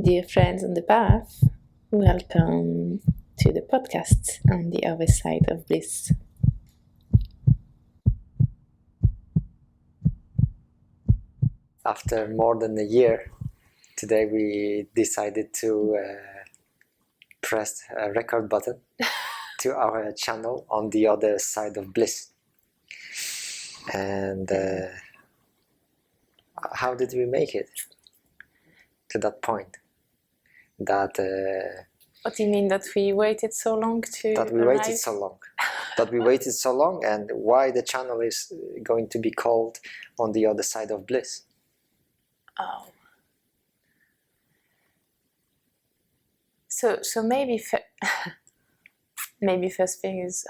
Dear friends on the path, welcome to the podcast on the other side of Bliss. After more than a year, today we decided to press a record button to our channel on the other side of Bliss. And how did we make it to that point? That What do you mean that we waited so long to that we arrive? waited so long? That we waited so long, and why the channel is going to be called On the Other Side of Bliss? Oh. So maybe maybe first thing is,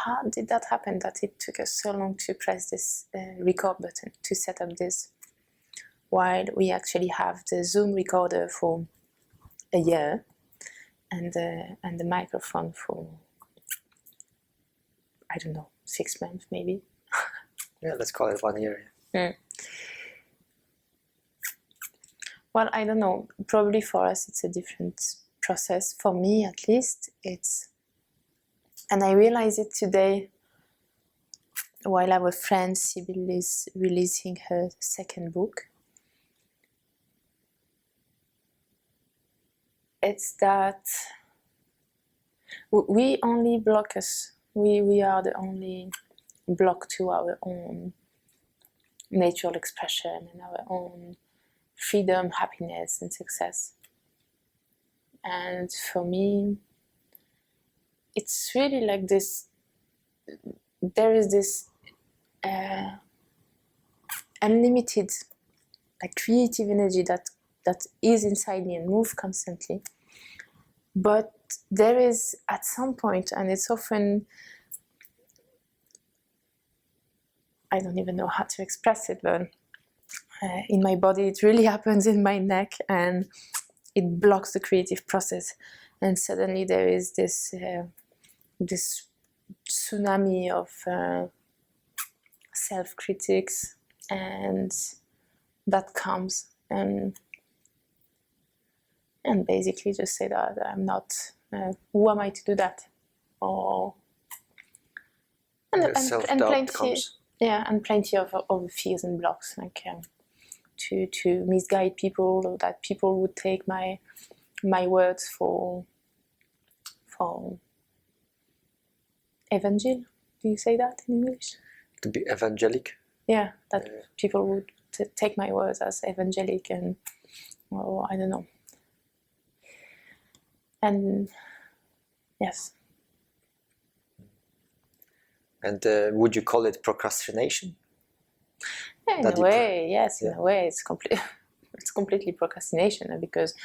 how did that happen that it took us so long to press this record button, to set up this, while we actually have the Zoom recorder for a year and the microphone for, I don't know, 6 months maybe. Yeah, let's call it 1 year. Well, I don't know, probably for us it's a different process. For me at least, and I realized it today while our friend Sibyl is releasing her second book. It's that we only block us. We are the only block to our own natural expression and our own freedom, happiness, and success. And for me, it's really like this. There is this unlimited, like, creative energy that is inside me and moves constantly. But there is at some point, and it's often, I don't even know how to express it, but in my body it really happens in my neck, and it blocks the creative process. And suddenly there is this tsunami of self-critics, and that comes and basically just say that I'm not, who am I to do that? Or and plenty, comes. yeah, and plenty of fears and blocks, like to misguide people, or that people would take my words for evangel. Do you say that in English? To be evangelic? Yeah, that people would take my words as evangelic, and, or I don't know. And yes. And would you call it procrastination? Yeah, in a way, yes. In a way, it's completely procrastination, because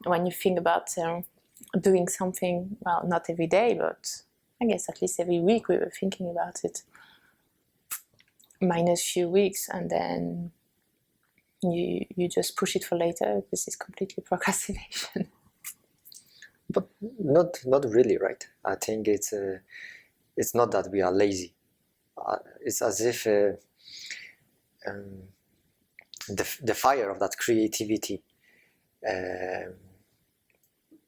when you think about doing something, well, not every day, but I guess at least every week we were thinking about it, minus few weeks, and then you just push it for later. This is completely procrastination. But not really, right? I think it's not that we are lazy. It's as if the fire of that creativity,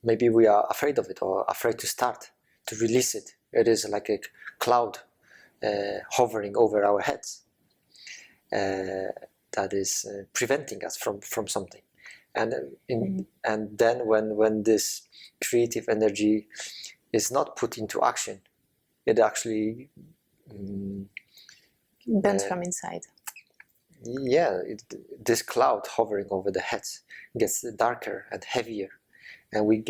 maybe we are afraid of it, or afraid to start, to release it. It is like a cloud hovering over our heads that is preventing us from something. And and then when this creative energy is not put into action, it actually burns from inside. Yeah, this cloud hovering over the heads gets darker and heavier, and we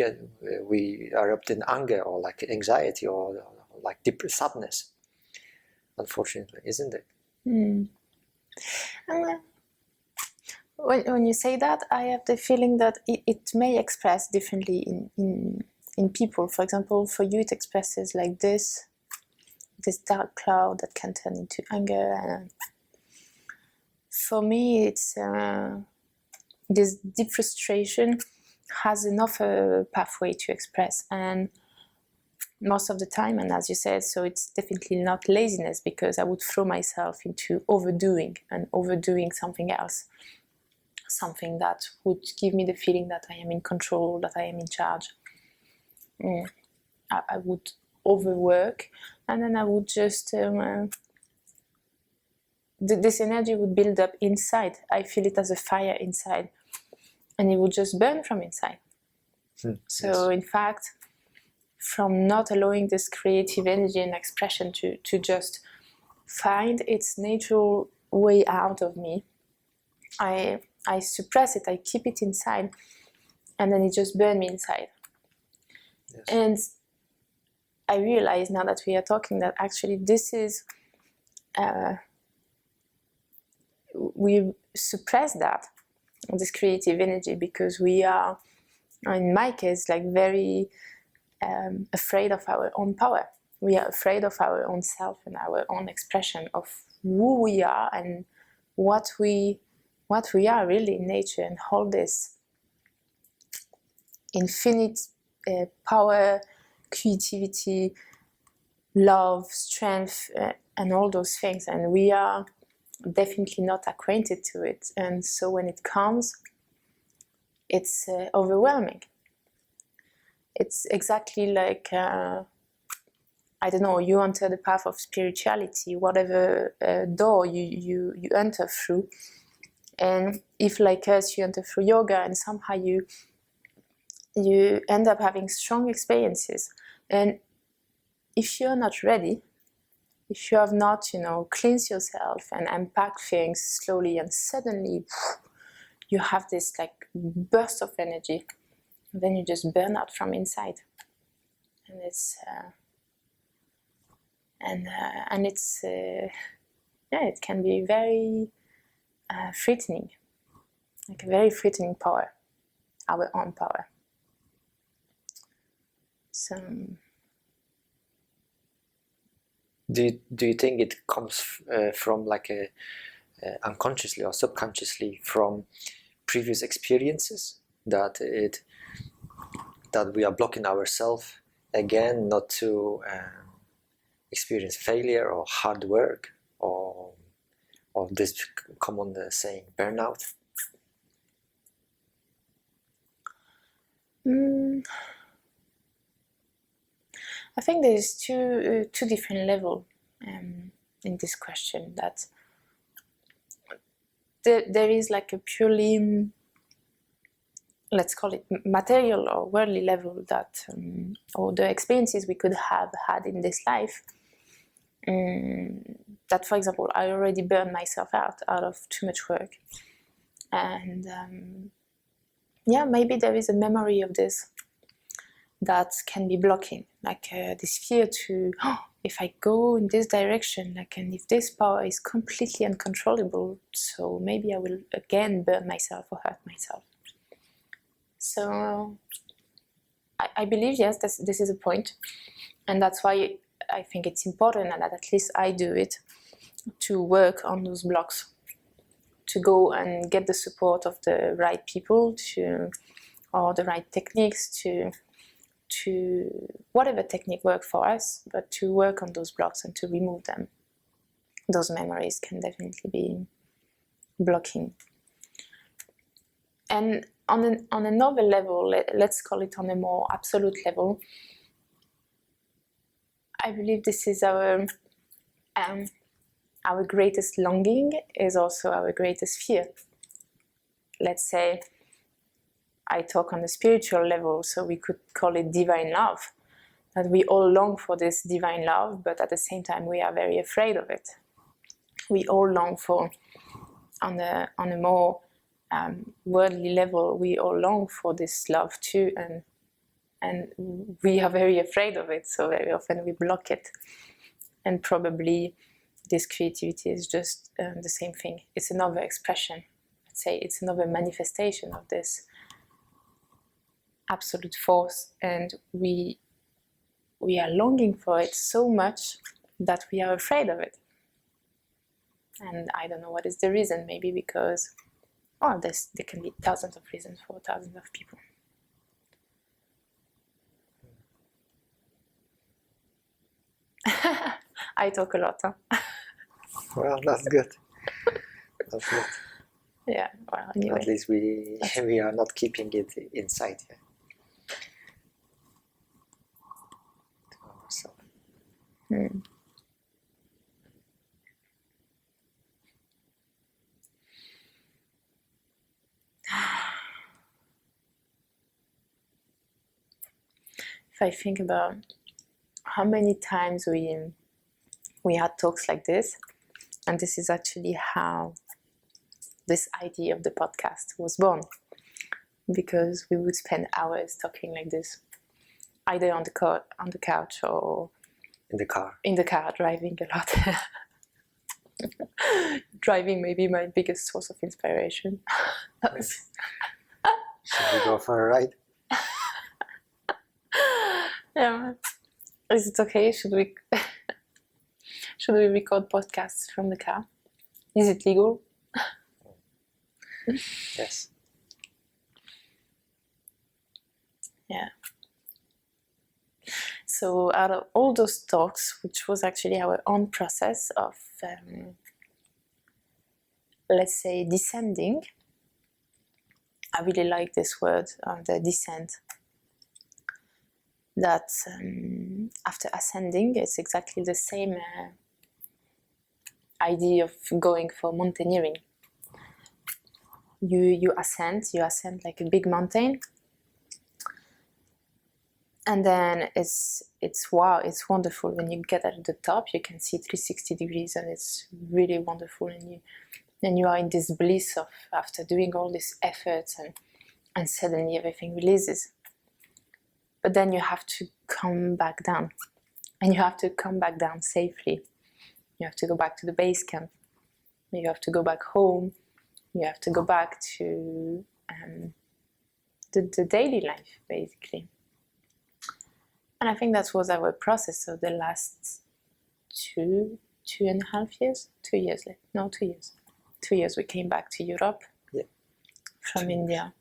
erupt in anger, or like anxiety, or like deep sadness. Unfortunately, isn't it? When you say that, I have the feeling that it may express differently in people. For example, for you it expresses like this dark cloud that can turn into anger. And for me, it's this deep frustration has another pathway to express, and most of the time, and as you said, so it's definitely not laziness, because I would throw myself into overdoing something else. something that would give me the feeling that I am in control, that I am in charge. I would overwork, and then I would just this energy would build up inside. I feel it as a fire inside, and it would just burn from inside. So in fact, from not allowing this creative energy and expression to just find its natural way out of me, I suppress it, I keep it inside, and then it just burns me inside. Yes. And I realize now that we are talking that actually this is, we suppress that, this creative energy, because we are, in my case, like very afraid of our own power. We are afraid of our own self and our own expression of who we are and what we are really in nature, and hold this infinite power, creativity, love, strength, and all those things. And we are definitely not acquainted to it. And so when it comes, it's overwhelming. It's exactly like, I don't know, you enter the path of spirituality, whatever door you enter through. And if, like us, you enter through yoga, and somehow you end up having strong experiences. And if you're not ready, if you have not, cleansed yourself and unpacked things slowly, and suddenly you have this like burst of energy, then you just burn out from inside. And it's it can be very threatening, like a very threatening power, our own power. So do you think it comes from like a unconsciously or subconsciously from previous experiences, that we are blocking ourselves again not to experience failure or hard work, or this common saying burnout? I think there's two different levels in this question. That there is like a purely, let's call it material or worldly level, that or the experiences we could have had in this life, that, for example, I already burned myself out of too much work, and maybe there is a memory of this that can be blocking, like this fear to, if I go in this direction, like, and if this power is completely uncontrollable, so maybe I will again burn myself or hurt myself. So I believe, yes, this is a point, and that's why I think it's important, and that at least I do it, to work on those blocks, to go and get the support of the right people, or the right techniques, to whatever technique works for us, but to work on those blocks and to remove them. Those memories can definitely be blocking. And on another level, let's call it on a more absolute level, I believe this is our greatest longing, is also our greatest fear. Let's say I talk on the spiritual level, so we could call it divine love. That we all long for this divine love, but at the same time we are very afraid of it. We all long for, on a more worldly level, we all long for this love too, and we are very afraid of it, so very often we block it. And probably this creativity is just the same thing. It's another expression. Let's say it's another manifestation of this absolute force, and we are longing for it so much that we are afraid of it. And I don't know what is the reason. Maybe because there can be thousands of reasons for thousands of people. I talk a lot, huh? Well, that's good. That's good. Yeah, well, anyway. At least we are not keeping it inside. Yeah. To ourselves. Hmm. If I think about how many times we had talks like this, and this is actually how this idea of the podcast was born, because we would spend hours talking like this, either on the couch or In the car. in the car, driving a lot. Driving may be my biggest source of inspiration. Should we go for a ride? Yeah. Is it okay? Should we record podcasts from the car? Is it legal? Yes. Yeah. So out of all those talks, which was actually our own process of, let's say, descending, I really like this word, the descent, that after ascending, it's exactly the same idea of going for mountaineering. You ascend like a big mountain, and then it's wow, it's wonderful when you get at the top. You can see 360 degrees, and it's really wonderful, and you are in this bliss of after doing all this effort, and suddenly everything releases. But then you have to come back down, and you have to come back down safely. You have to go back to the base camp. You have to go back home. You have to go back to the daily life, basically. And I think that was our process of the last 2.5 years. 2 years later. No, 2 years. 2 years we came back to Europe from India.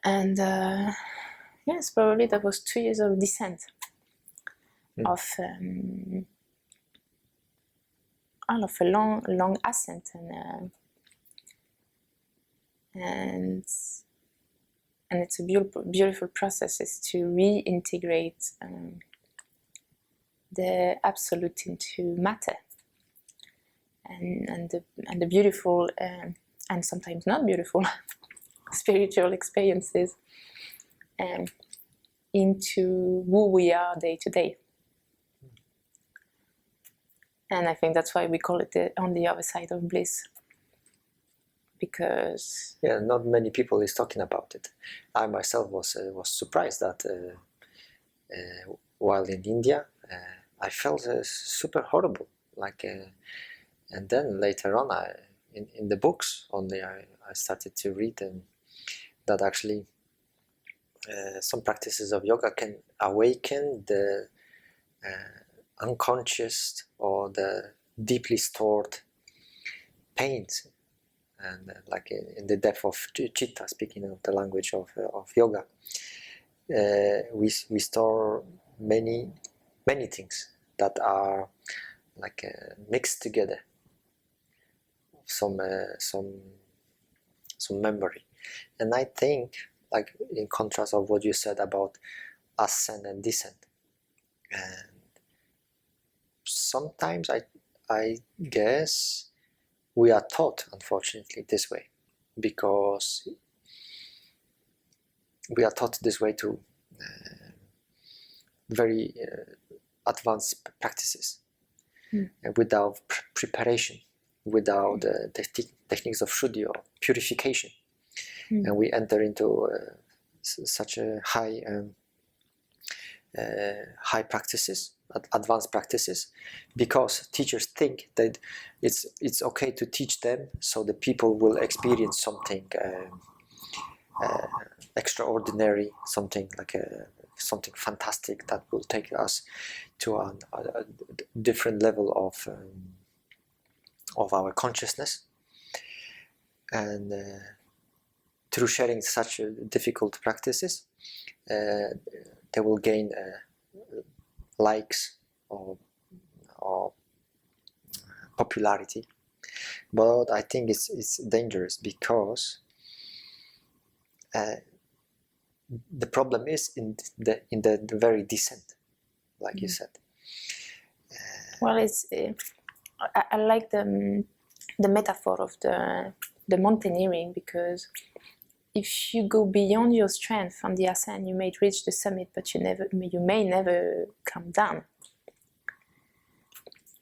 And yes, probably that was 2 years of descent, of a long ascent, and it's a beautiful process, is to reintegrate the absolute into matter, and the beautiful and sometimes not beautiful spiritual experiences into who we are day to day. And I think that's why we call it on the other side of bliss, because not many people is talking about it. I myself was surprised that while in India I felt super horrible, and then later on in the books only I started to read that actually some practices of yoga can awaken the unconscious or the deeply stored pains, and like in the depth of chitta, speaking of the language of yoga, we store many things that are like mixed together, some memory. And I think, like in contrast of what you said about ascent and descent, and sometimes I guess we are taught, unfortunately, this way, because we are taught this way to very advanced practices without preparation, without techniques of shuddhi or purification, and we enter into such a high practices, advanced practices, because teachers think that it's okay to teach them, so the people will experience something extraordinary, something like something fantastic that will take us to a different level of our consciousness, and through sharing such difficult practices, they will gain likes or popularity. but I think it's dangerous because the problem is in the very descent, like you said. Well, it's I like the metaphor of the mountaineering, because if you go beyond your strength on the ascent, you may reach the summit, but you may never come down.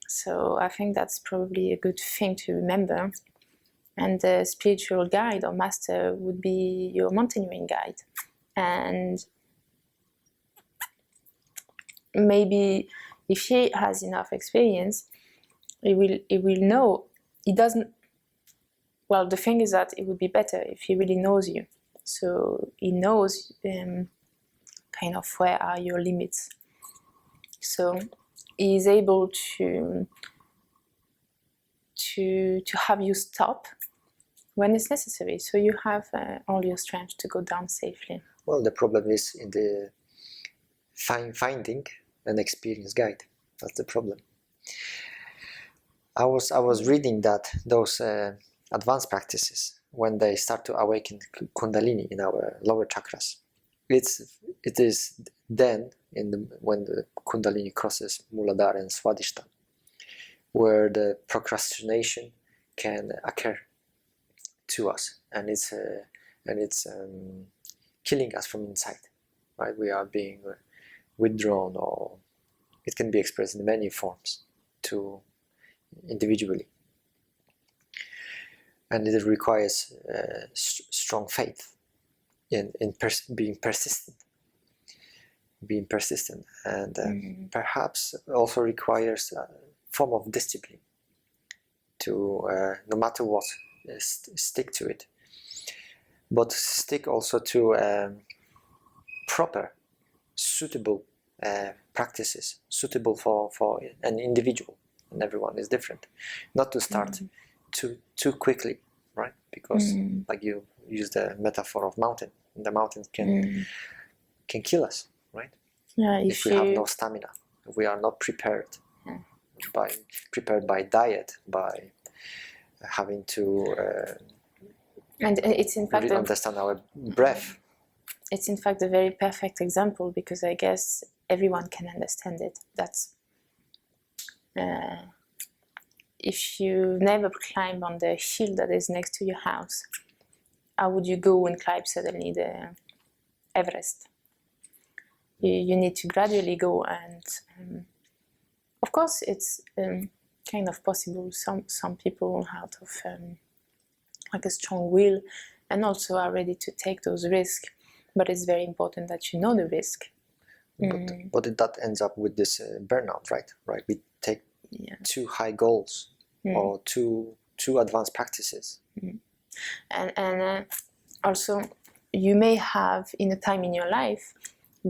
So I think that's probably a good thing to remember. And the spiritual guide or master would be your mountaineering guide. And maybe if he has enough experience, he will know. He doesn't. Well, the thing is that it would be better if he really knows you. So he knows kind of where are your limits. So he is able to have you stop when it's necessary. So you have all your strength to go down safely. Well, the problem is in the finding an experienced guide. That's the problem. I was reading that those advanced practices, when they start to awaken Kundalini in our lower chakras, it is then when the Kundalini crosses Muladhara and Swadhisthana, where the procrastination can occur to us, and it's killing us from inside. Right, we are being withdrawn, or it can be expressed in many forms to individually, and it requires strong faith in being persistent, and perhaps also requires a form of discipline to no matter what, stick to it, but stick also to proper, suitable practices, suitable for an individual, and everyone is different. Not to start too quickly, right? Because like you use the metaphor of mountain, the mountains can kill us, right? Yeah, if we have no stamina, if we are not prepared by diet, by having to and it's in fact really understand our breath. It's in fact a very perfect example, because I guess everyone can understand it. That's if you never climb on the hill that is next to your house, how would you go and climb suddenly the Everest? You need to gradually go, and of course it's kind of possible. Some people out of like a strong will, and also are ready to take those risks. But it's very important that you know the risk. But that ends up with this burnout, right? We take too high goals or too advanced practices. And also, you may have in a time in your life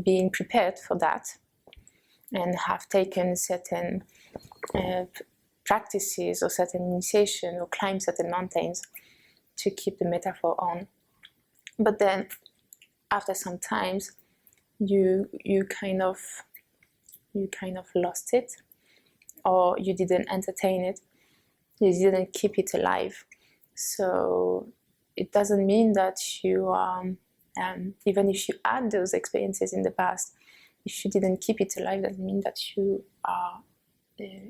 been prepared for that, and have taken certain practices or certain initiation, or climbed certain mountains, to keep the metaphor on. But then after some times, you kind of lost it, or you didn't entertain it, you didn't keep it alive. So it doesn't mean that you are, even if you had those experiences in the past, if you didn't keep it alive, doesn't mean that you are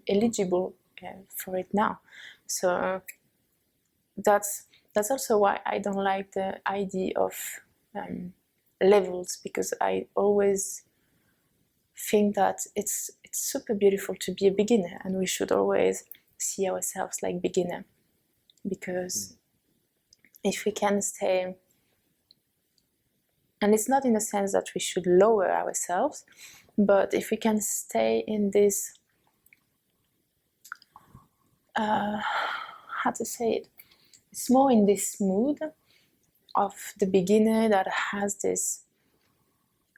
eligible for it now. So that's also why I don't like the idea of levels, because I always think that it's super beautiful to be a beginner, and we should always see ourselves like beginner, because if we can stay, and it's not in the sense that we should lower ourselves, but if we can stay in this how to say it, it's more in this mood of the beginner that has this,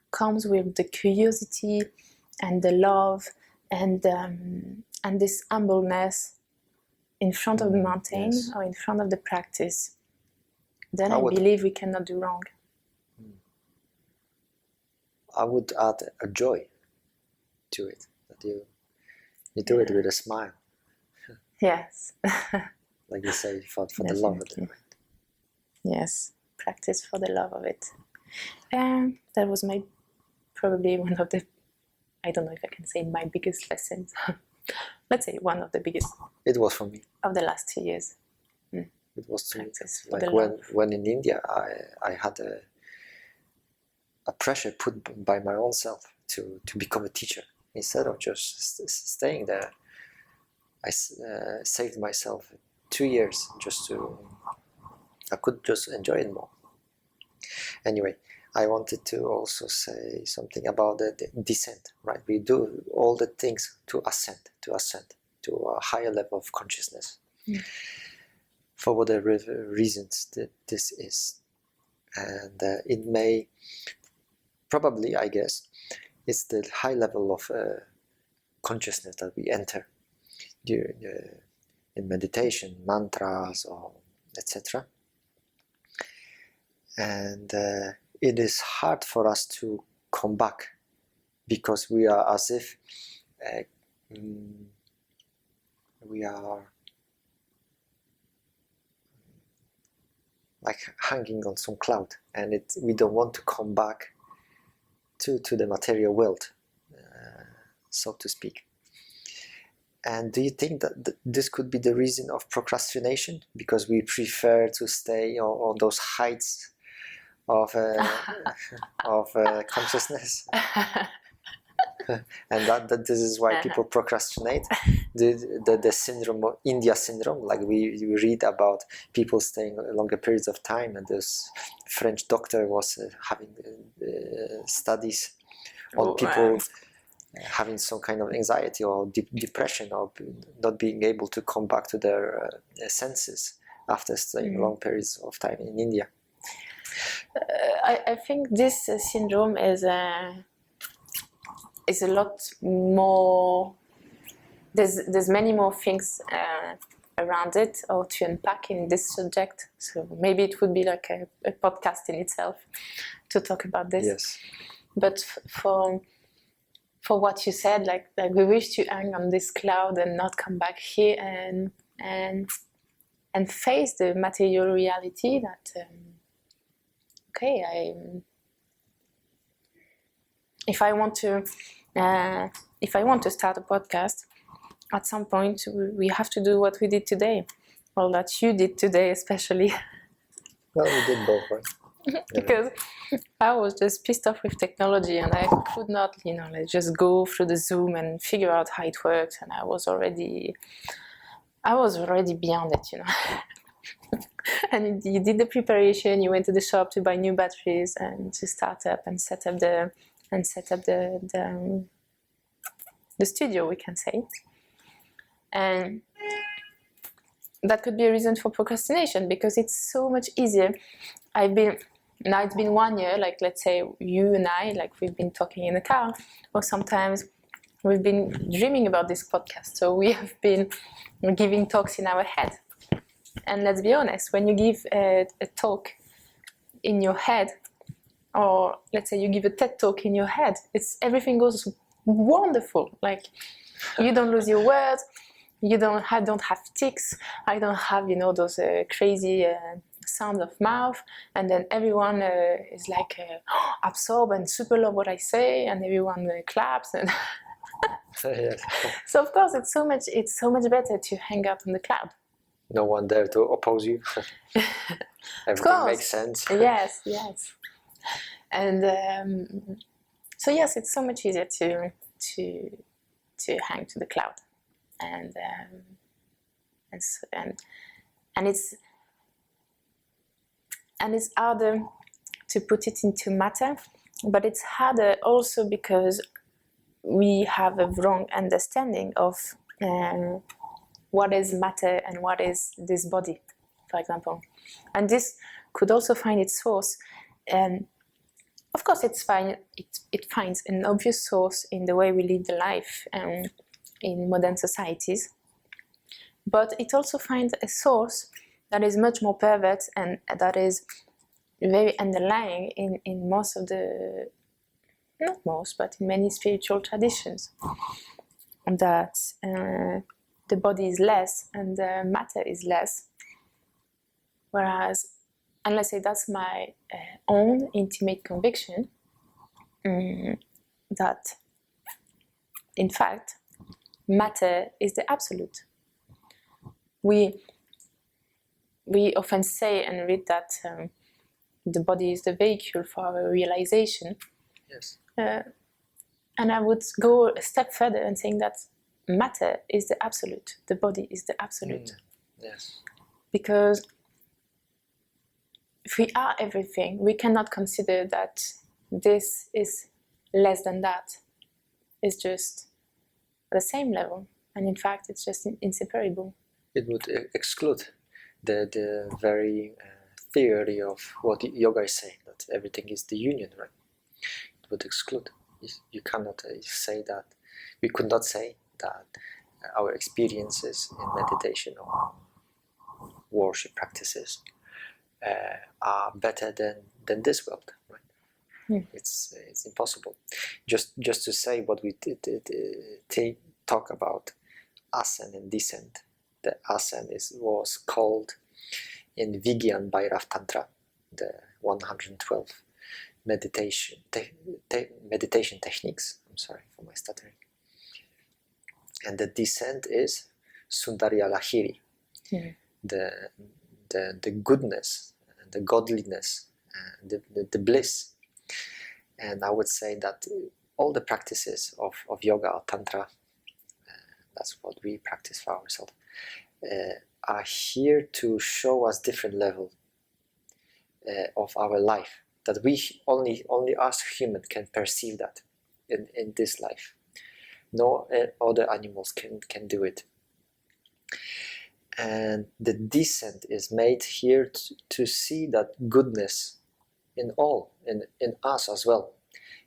comes with the curiosity and the love and this humbleness in front of the mountain, or in front of the practice, then I believe we cannot do wrong. I would add a joy to it, that you do it with a smile. Yes. like you say, for the love of it. Yes, practice for the love of it. That was probably one of the, I don't know if I can say my biggest lessons. Let's say one of the biggest. It was for me. Of the last 2 years. It was to me. Practice for Like the when in India, I had a pressure put by my own self to become a teacher. Instead of just staying there, I saved myself 2 years I could just enjoy it more. Anyway, I wanted to also say something about the descent, right? We do all the things to ascend to a higher level of consciousness. For whatever reasons that this is. And it may, probably, I guess, it's the high level of consciousness that we enter during in meditation, mantras, or etc. And it is hard for us to come back because we are as if we are like hanging on some cloud, and we don't want to come back to the material world, so to speak. And do you think that this could be the reason of procrastination? Because we prefer to stay on those heights of consciousness, and that this is why people procrastinate. The syndrome, India syndrome, like we read about people staying longer periods of time, and this French doctor was having studies on people having some kind of anxiety or depression, or not being able to come back to their senses after staying long periods of time in India. I think this syndrome is a lot more. There's many more things around it, or to unpack in this subject. So maybe it would be like a podcast in itself to talk about this. Yes. But for what you said, like we wish to hang on this cloud and not come back here and face the material reality that if I want to start a podcast, at some point we have to do what we did today, or that you did today especially. Well, we did both, right? Because I was just pissed off with technology, and I could not, like just go through the Zoom and figure out how it works, and I was already beyond it, And you did the preparation. You went to the shop to buy new batteries and to start up and set up the studio, we can say. And that could be a reason for procrastination, because it's so much easier. Now it's been 1 year, like let's say you and I, like we've been talking in the car, or sometimes we've been dreaming about this podcast. So we have been giving talks in our head. And let's be honest, when you give a talk in your head, or let's say you give a TED talk in your head, everything goes wonderful. Like you don't lose your words, I don't have tics, I don't have those crazy sound of mouth, and then everyone is like absorbed and super love what I say, and everyone claps and Yes. So of course it's so much better to hang out on the cloud. No one there to oppose you. Everything makes sense. Yes. And so yes, it's so much easier to hang to the cloud, and it's harder to put it into matter, but it's harder also because we have a wrong understanding of what is matter and what is this body, for example. And this could also find its source. Of course, it finds an obvious source in the way we live the life in modern societies. But it also finds a source that is much more pervert and that is very underlying in most of the, not most, but in many spiritual traditions. That the body is less and the matter is less. Whereas, and let's say that's my own intimate conviction, that in fact matter is the absolute. We often say and read that the body is the vehicle for our realization. Yes. And I would go a step further and saying that matter is the absolute, the body is the absolute. Yes. Because if we are everything, we cannot consider that this is less than that. It's just the same level. And in fact, it's just inseparable. It would exclude the very theory of what yoga is saying, that everything is the union, right? It would exclude. You cannot say that. We could not say that our experiences in meditation or worship practices are better than this world, right? It's impossible. Just to say what we talk about ascent and descent. The ascent was called in Vigyan Bhairav Tantra, the 112 meditation techniques. I'm sorry for my stuttering. And the descent is Sundarya Lahiri, the goodness, the godliness, the bliss. And I would say that all the practices of yoga or tantra, that's what we practice for ourselves, are here to show us different level of our life, that we only us human can perceive that in this life. No other animals can do it. And the descent is made here to see that goodness in all, in us as well.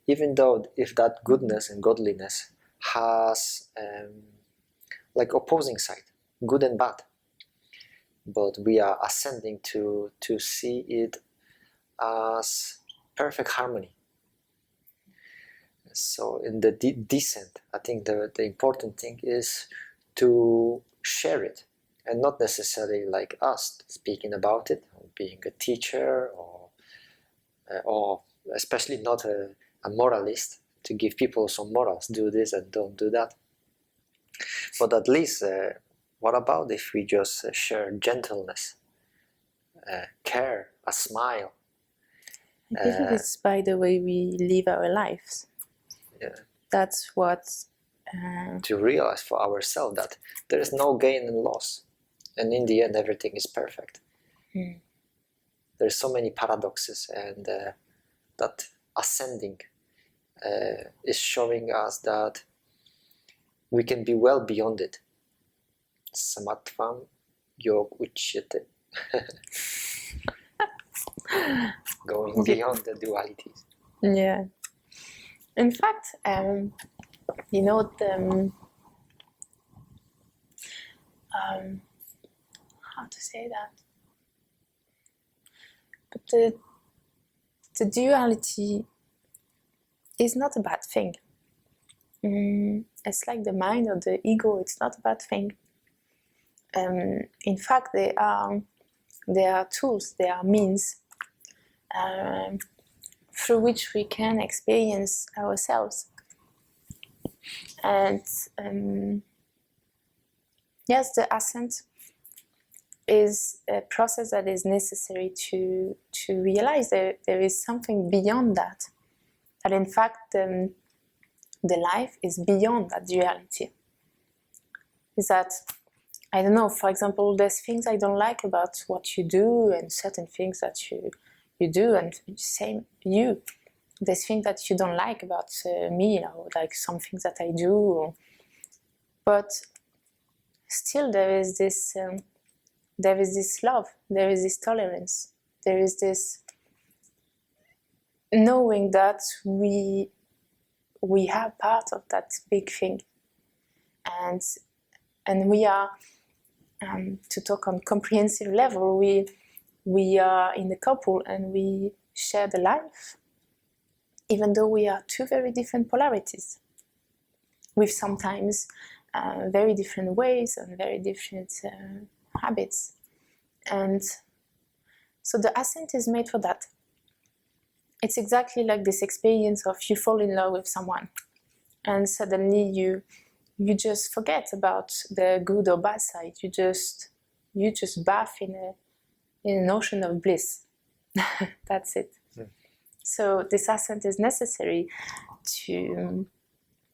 Even though if that goodness and godliness has like opposing side, good and bad, but we are ascending to see it as perfect harmony. So in the descent, I think the important thing is to share it, and not necessarily like us speaking about it, or being a teacher, or especially not a moralist to give people some morals, do this and don't do that. But at least, what about if we just share gentleness, care, a smile? I think it's by the way we live our lives. Yeah. That's what... to realize for ourselves that there is no gain and loss. And in the end, everything is perfect. There's so many paradoxes, and that ascending is showing us that we can be well beyond it. Samatvam yog uchyate. Going beyond the dualities. Yeah. In fact, you know, how to say that? But the duality is not a bad thing. It's like the mind or the ego, it's not a bad thing. In fact, they are tools, they are means through which we can experience ourselves. And yes, the ascent is a process that is necessary to realize that there is something beyond that. That in fact the life is beyond that duality. Is that, I don't know, for example, there's things I don't like about what you do, and certain things that you do, and same you. There's things that you don't like about me, or like some things that I do. But still there is this love, there is this tolerance, there is this knowing that we are part of that big thing, and we are, to talk on comprehensive level, we are in the couple and we share the life, even though we are two very different polarities, with sometimes very different ways and very different habits. And so the ascent is made for that. It's exactly like this experience of you fall in love with someone and suddenly you just forget about the good or bad side. You just bath in an ocean of bliss. That's it. Mm. So this ascent is necessary to,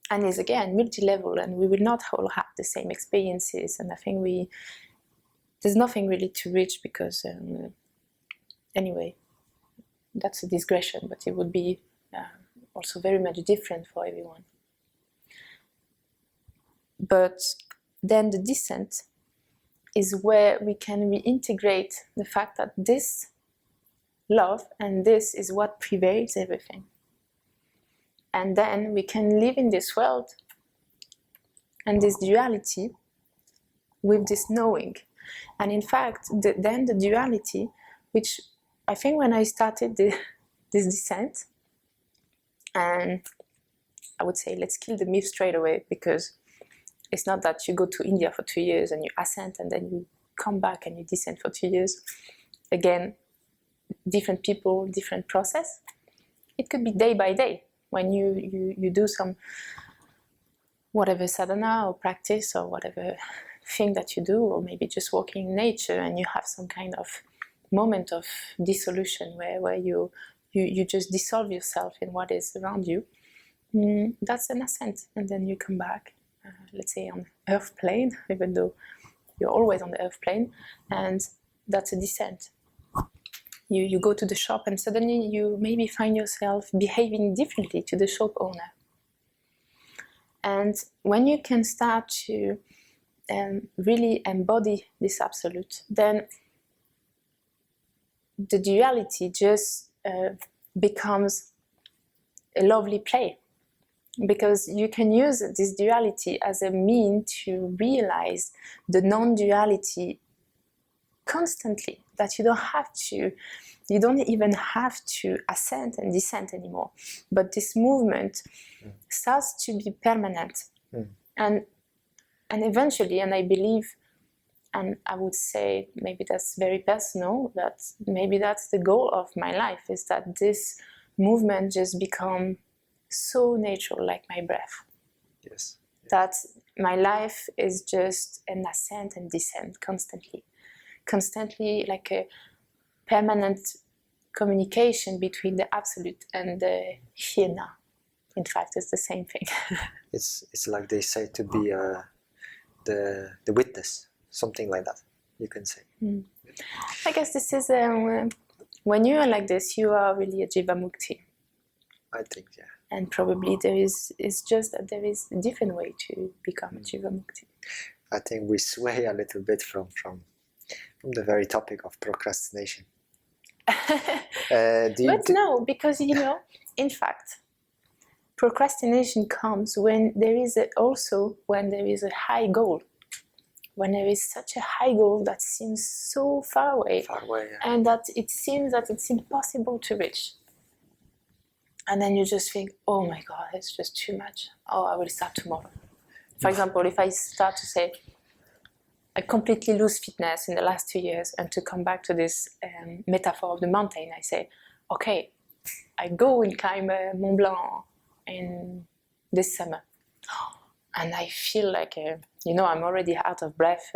and is again multi-level, and we will not all have the same experiences. And I think there's nothing really to reach because anyway, that's a digression, but it would be also very much different for everyone. But then the descent is where we can reintegrate the fact that this love and this is what prevails everything. And then we can live in this world and this duality with this knowing. And in fact, then the duality, which I think when I started this descent, and I would say let's kill the myth straight away, because it's not that you go to India for 2 years and you ascend and then you come back and you descend for 2 years. Again, different people, different process. It could be day by day when you do some whatever sadhana or practice or whatever thing that you do, or maybe just walking in nature and you have some kind of moment of dissolution where you just dissolve yourself in what is around you. That's an ascent, and then you come back. Let's say on earth plane, even though you're always on the earth plane, and that's a descent. You go to the shop and suddenly you maybe find yourself behaving differently to the shop owner. And when you can start to really embody this absolute, then the duality just becomes a lovely play. Because you can use this duality as a means to realize the non-duality constantly, that you don't even have to ascend and descend anymore. But this movement starts to be permanent. And eventually, and I believe, and I would say maybe that's very personal, that maybe that's the goal of my life, is that this movement just become so natural, like my breath. Yes. That my life is just an ascent and descent constantly, like a permanent communication between the absolute and the here now. In fact, it's the same thing. It's like they say, to be the witness, something like that, you can say. I guess this is when you are like this, you are really a Jiva Mukti. I think, yeah. And probably it's just that there is a different way to become a Jiva Mukti. I think we sway a little bit from the very topic of procrastination. No, because in fact, procrastination comes when there is a high goal. When there is such a high goal that seems so far away, yeah. And that it seems that it's impossible to reach. And then you just think, oh my God, it's just too much. Oh, I will start tomorrow. For example, if I start to say, I completely lose fitness in the last 2 years, and to come back to this metaphor of the mountain, I say, okay, I go and climb Mont Blanc in this summer. And I feel like, I'm already out of breath,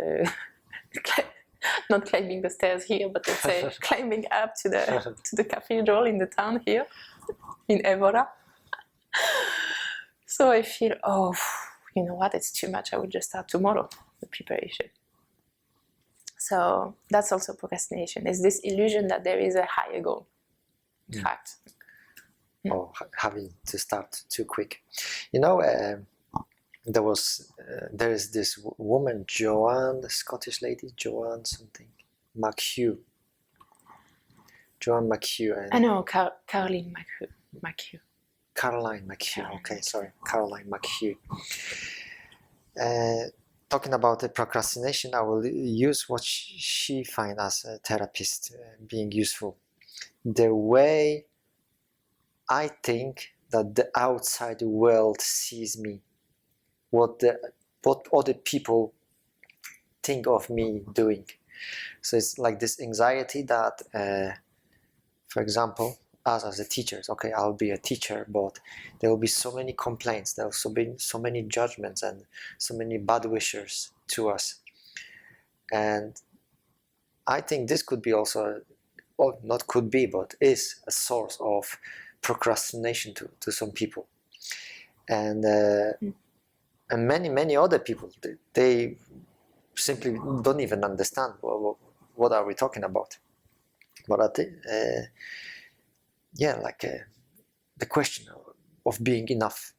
not climbing the stairs here, but let's say climbing up to the cathedral in the town here, in Evora. So I feel, you know what, it's too much, I will just start tomorrow, the preparation. So that's also procrastination. It's this illusion that there is a higher goal, in fact. Or having to start too quick. There is this woman, Joanne, the Scottish lady, Joanne something, McHugh. Joanne McHugh. And I know, Caroline McHugh. Caroline McHugh, okay, sorry, Caroline McHugh. Talking about the procrastination, I will use what she finds as a therapist being useful. The way I think that the outside world sees me, what the what other people think of me doing. So it's like this anxiety that, for example, us as a teachers, okay, I'll be a teacher, but there will be so many complaints, there will also be so many judgments and so many bad wishers to us. And I think this could be also, or not could be, but is a source of procrastination to some people. And many other people, they simply don't even understand what are we talking about. But I think, the question of being enough.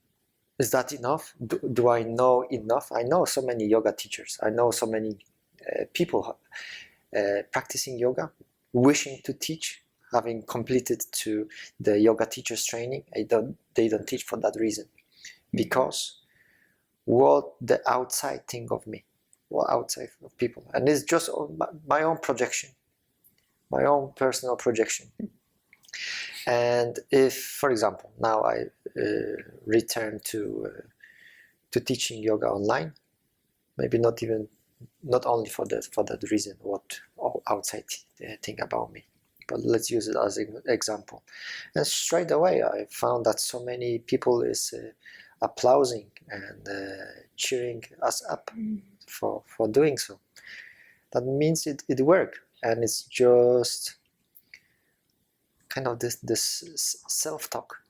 Is that enough? Do I know enough? I know so many yoga teachers. I know so many people practicing yoga, wishing to teach, having completed to the yoga teachers training. They don't teach for that reason. Because what the outside think of me, what outside of people. And it's just my own projection, my own personal projection. And if, for example, now I return to teaching yoga online, maybe not only for that reason, what outside think about me, but let's use it as an example. And straight away, I found that so many people is applauding and cheering us up for doing so. That means it worked, and it's just kind of this self-talk.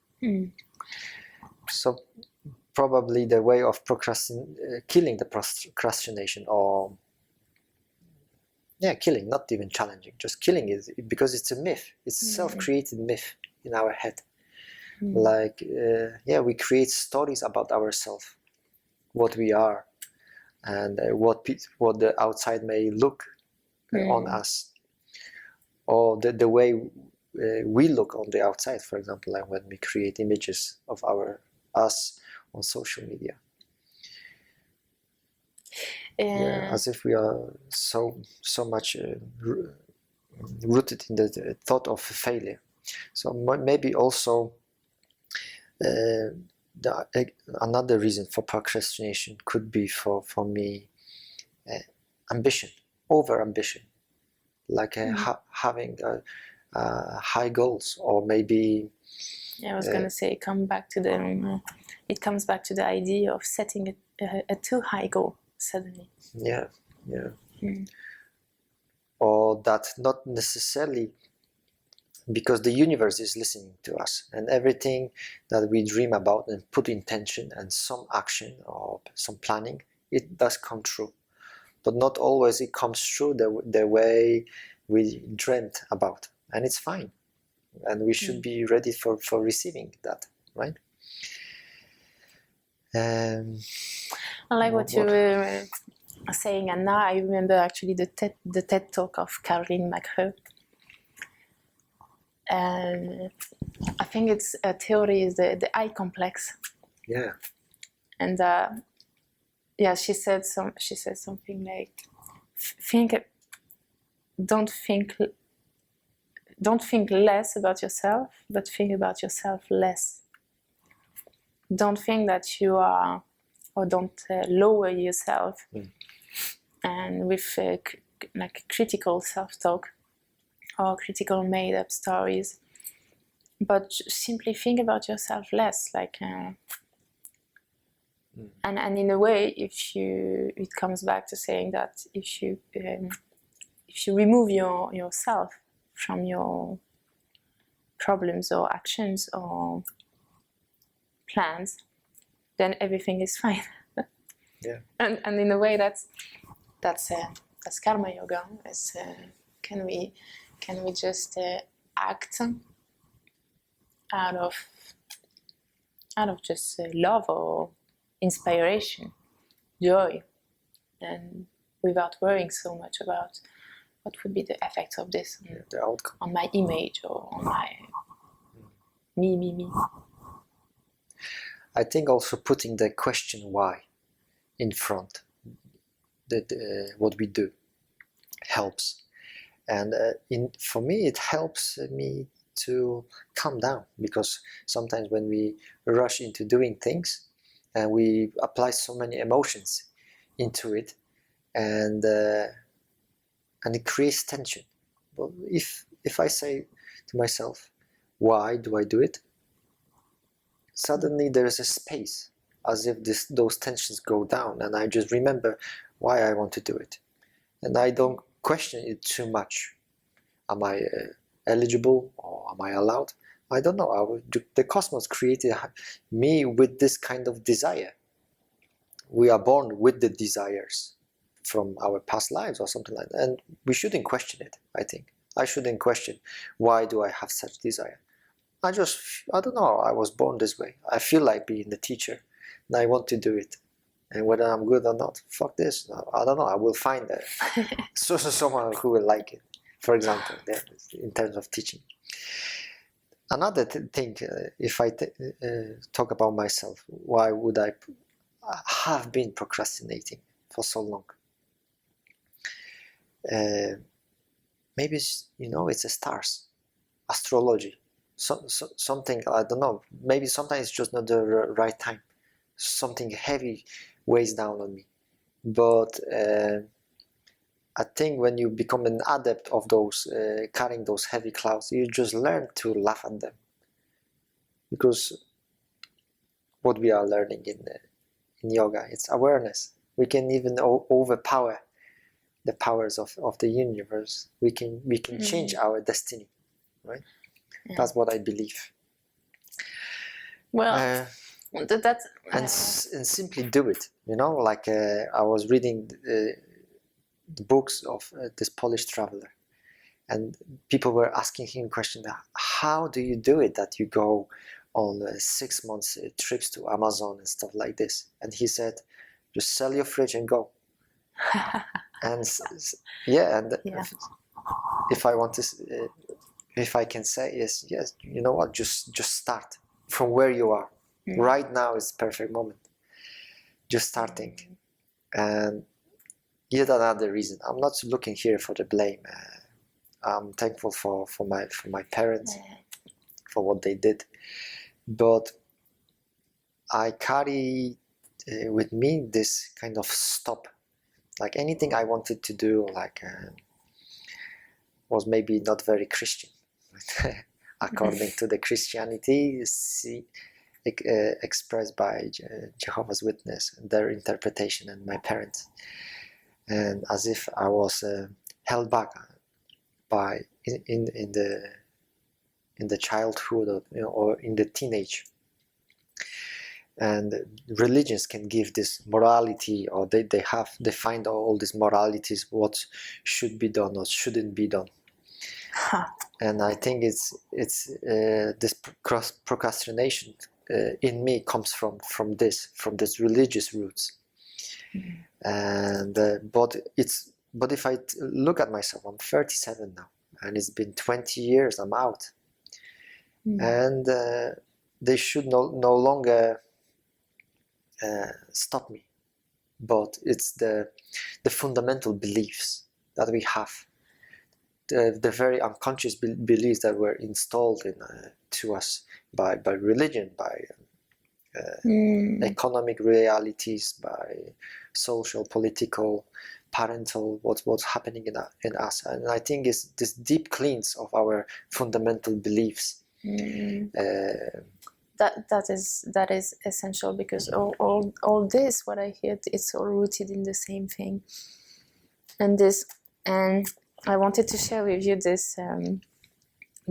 So probably the way of killing the procrastination, or killing, not even challenging, just killing it, because it's a myth. It's a self-created myth in our head. Like we create stories about ourselves, what we are, and what the outside may look on us, or the way we look on the outside. For example, like when we create images of us on social media, as if we are so much rooted in the thought of failure. So maybe also another reason for procrastination could be for me ambition, over ambition, like having high goals, or maybe I was gonna say, it comes back to the idea of setting a too high goal suddenly. Or that not necessarily, because the universe is listening to us, and everything that we dream about and put intention and some action or some planning, it does come true. But not always it comes true the way we dreamt about, and it's fine. And we should be ready for receiving that, right? I like what you were saying, and now I remember actually the TED talk of Caroline Macreux. And I think it's a theory is the I complex. Yeah. And she said something like, don't think less about yourself, but think about yourself less. Don't think that you are, or don't lower yourself, and with like critical self-talk or critical made-up stories, but simply think about yourself less. Like, and in a way, it comes back to saying that if you remove yourself from your problems or actions or plans, then everything is fine. And in a way, that's karma yoga. It's can we just act out of just love or inspiration, joy, and without worrying so much about what would be the effects of this the outcome on my image or on my me. I think also putting the question why in front, what we do, helps. And for me, it helps me to calm down, because sometimes when we rush into doing things and we apply so many emotions into it, and it creates tension. But if I say to myself, why do I do it? Suddenly there is a space, as if those tensions go down, and I just remember why I want to do it, and I don't question it too much. Am I eligible, or am I allowed? I don't know. The cosmos created me with this kind of desire. We are born with the desires from our past lives or something like that, and we shouldn't question it. I think I shouldn't question, why do I have such desire? I don't know, I was born this way. I feel like being the teacher, and I want to do it. And whether I'm good or not, fuck this. I don't know, I will find someone who will like it, for example, in terms of teaching. Another thing, if I talk about myself, why would I have been procrastinating for so long? Maybe it's the stars, astrology, something, I don't know. Maybe sometimes it's just not the right time. Something heavy weighs down on me. But I think when you become an adept of those carrying those heavy clouds, you just learn to laugh at them. Because what we are learning in yoga, it's awareness. We can even overpower the powers of the universe. We can change our destiny, right? Yeah. That's what I believe. Well, and simply do it. Like I was reading the books of this Polish traveler, and people were asking him questions. How do you do it that you go on 6 months trips to Amazon and stuff like this? And he said, just sell your fridge and go. And if I want to, if I can say yes, you know what? Just start from where you are. Mm. Right now is the perfect moment. Just starting, and yet another reason. I'm not looking here for the blame. I'm thankful for my parents for what they did, but I carry with me this kind of stop. Like anything I wanted to do, was maybe not very Christian, according to the Christianity expressed by Jehovah's Witness, their interpretation, and my parents, and as if I was held back by in the childhood, or in the teenage. And religions can give this morality, or they find all these moralities, what should be done or shouldn't be done. And I think it's this procrastination in me comes from this religious roots. And but if I look at myself, I'm 37 now, and it's been 20 years I'm out. And they should no longer stop me, but it's the fundamental beliefs that we have, the very unconscious beliefs that were installed to us by religion, by economic realities, by social, political, parental, what's happening in us. And I think it's this deep cleanse of our fundamental beliefs. That is essential, because all this, what I hear, it's all rooted in the same thing. And I wanted to share with you this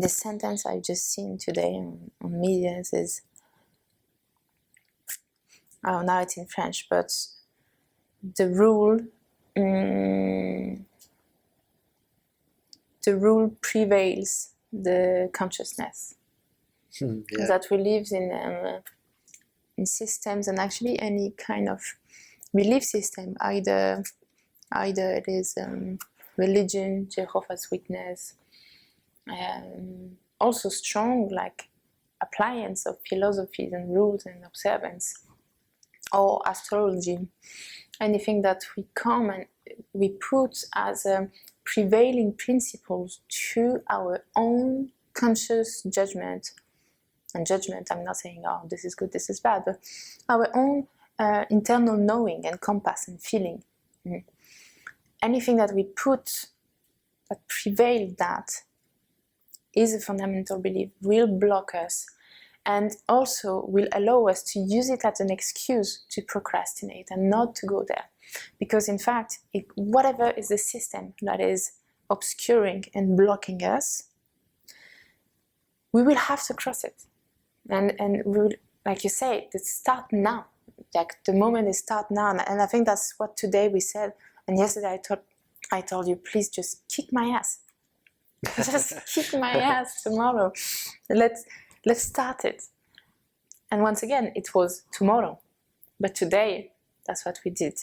sentence I've just seen today on media. Is now it's in French, but the rule prevails the consciousness. That we live in systems, and actually any kind of belief system, either it is religion, Jehovah's Witness, also strong like appliance of philosophies and rules and observance, or astrology, anything that we come and we put as prevailing principles to our own conscious judgment. And judgment, I'm not saying, oh, this is good, this is bad, but our own internal knowing and compass and feeling. Anything that we put that prevail that is a fundamental belief will block us, and also will allow us to use it as an excuse to procrastinate and not to go there. Because in fact, whatever is the system that is obscuring and blocking us, we will have to cross it. And we will, like you say, start now. Like the moment is start now. And I think that's what today we said. And yesterday I told you, please just kick my ass. Just kick my ass tomorrow. Let's start it. And once again, it was tomorrow. But today, that's what we did.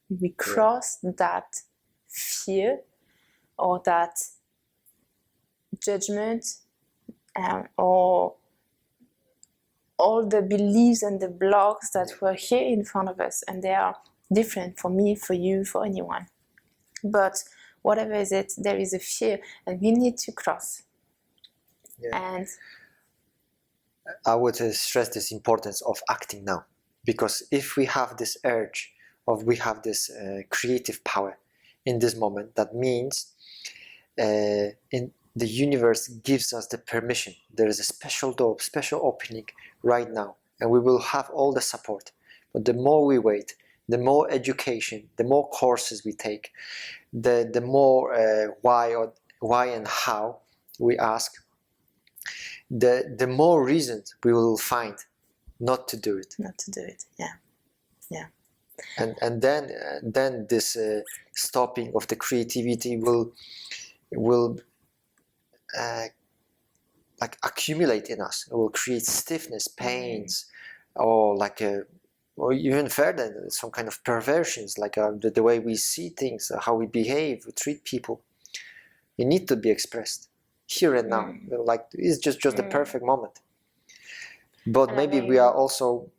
We crossed that fear or that judgment or all the beliefs and the blocks that were here in front of us. And they are different for me, for you, for anyone. But whatever is it, there is a fear and we need to cross. And I would stress this importance of acting now, because if we have this urge we have this creative power in this moment, that means in the universe gives us the permission. There is a special door, special opening right now, and we will have all the support. But the more we wait, the more education, the more courses we take, the more why and how we ask, the more reasons we will find not to do it. Not to do it, yeah. And then this stopping of the creativity will like accumulate in us. It will create stiffness, pains, or or even further, some kind of perversions, like the way we see things, how we behave, we treat people. It needs to be expressed here and now. Like it's just the perfect moment. But and maybe we are also.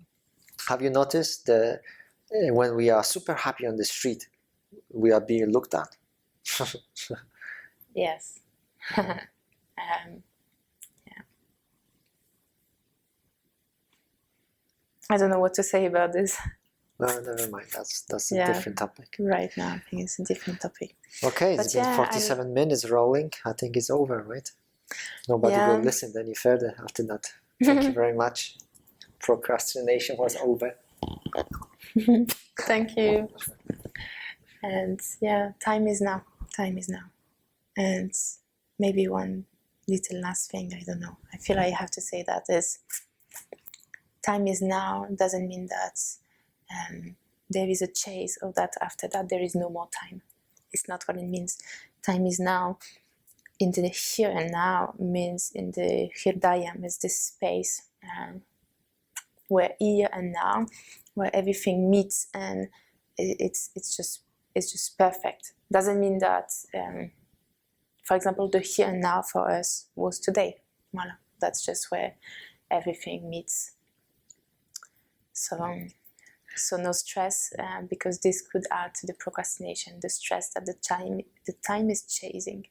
Have you noticed when we are super happy on the street, we are being looked at? Yes. Yeah. I don't know what to say about this. No, never mind. That's a different topic. Right now, I think it's a different topic. Okay, it's been 47 minutes rolling. I think it's over, right? Nobody will listen any further after that. Thank you very much. Procrastination was over. Thank you. And time is now. Time is now. And maybe one little last thing, I don't know. I feel I have to say that is time is now doesn't mean that there is a chase or that after that there is no more time. It's not what it means. Time is now in the here and now means in the Hirdayam is this space where here and now, where everything meets and it's just perfect. Doesn't mean that, for example, the here and now for us was today. Voilà. That's just where everything meets. So no stress, because this could add to the procrastination, the stress that the time is chasing.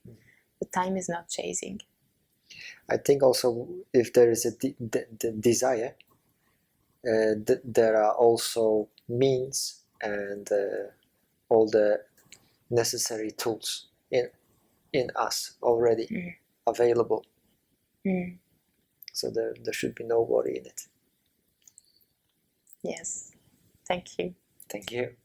The time is not chasing. I think also if there is the desire, there are also means and all the necessary tools in us already available. So there should be no worry in it. Yes. Thank you. Thank you.